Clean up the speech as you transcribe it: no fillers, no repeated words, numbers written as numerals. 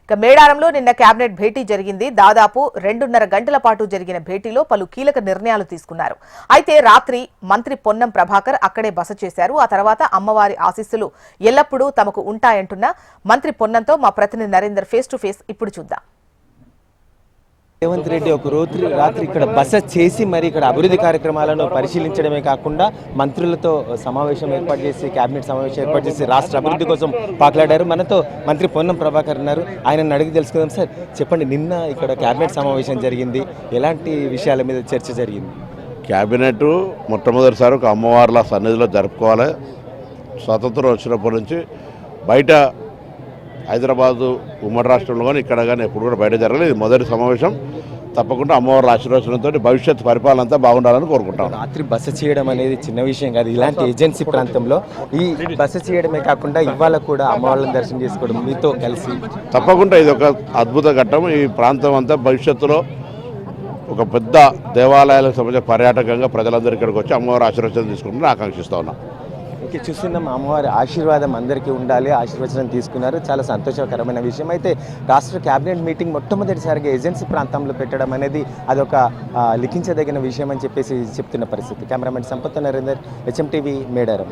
ఇక మేడారంలో నిన్న కేబినెట్ భేటీ జరిగింది. దాదాపు 2.5 గంటల పాటు జరిగిన భేటీలో పలు కీలక నిర్ణయాలు తీసుకున్నారు. అయితే రాత్రి మంత్రి పొన్నం ప్రభాకర్ అక్కడే బస చేశారు. ఆ తర్వాత అమ్మవారి ఆశీస్సులు ఎల్లప్పుడూ తమకు ఉంటాయంటున్న మంత్రి పొన్నంతో మా ప్రతినిధి నరేందర్ ఫేస్ టు ఫేస్ ఇప్పుడు చూద్దాం. రేవంత్ రెడ్డి ఒక రాత్రి ఇక్కడ బస చేసి మరి ఇక్కడ అభివృద్ధి కార్యక్రమాలను పరిశీలించడమే కాకుండా మంత్రులతో సమావేశం ఏర్పాటు చేసి కేబినెట్ సమావేశం ఏర్పాటు చేసి రాష్ట్ర అభివృద్ధి కోసం పాకులాడారు. మనతో మంత్రి పొన్నం ప్రభాకర్ ఉన్నారు. ఆయనను అడిగి తెలుసుకుందాం. సార్ చెప్పండి, నిన్న ఇక్కడ కేబినెట్ సమావేశం జరిగింది, ఎలాంటి విషయాల మీద చర్చ జరిగింది? కేబినెట్ మొట్టమొదటిసారి ఒక అమ్మవార్ల సన్నిధిలో జరుపుకోవాలి. స్వాతంత్రం వచ్చినప్పటి నుంచి బయట హైదరాబాదు ఉమ్మడి రాష్ట్రంలో కానీ ఇక్కడ కానీ ఎప్పుడు కూడా బయట జరగలేదు. ఇది మొదటి సమావేశం. తప్పకుండా అమ్మవారి ఆశీర్వచనంతో భవిష్యత్ పరిపాలన అంతా బాగుండాలని కోరుకుంటాం. రాత్రి బస చేయడం అనేది చిన్న విషయం కాదు. ఇలాంటి ఏజెన్సీ ప్రాంతంలో ఈ బస చేయడమే కాకుండా ఇవాళ కూడా అమ్మవాళ్ళని దర్శనం చేసుకోవడం మీతో కలిసి తప్పకుండా ఇది ఒక అద్భుత ఘట్టం. ఈ ప్రాంతం అంతా భవిష్యత్తులో ఒక పెద్ద దేవాలయాలకు సంబంధించిన పర్యాటకంగా ప్రజలందరూ ఇక్కడికి వచ్చి అమ్మవారి ఆశీర్వచనం తీసుకుంటారని ఆకాంక్షిస్తా ఉన్నాం. చూస్తున్నాం, అమ్మవారి ఆశీర్వాదం అందరికీ ఉండాలి, ఆశీర్వచనం తీసుకున్నారు. చాలా సంతోషకరమైన విషయం. అయితే రాష్ట్ర కేబినెట్ మీటింగ్ మొట్టమొదటిసారిగా ఏజెన్సీ ప్రాంతంలో పెట్టడం అనేది అదొక లిఖించదగిన విషయం అని చెప్పేసి చెప్తున్న పరిస్థితి. Cameraman Sampath Narender, HM TV, Medaram.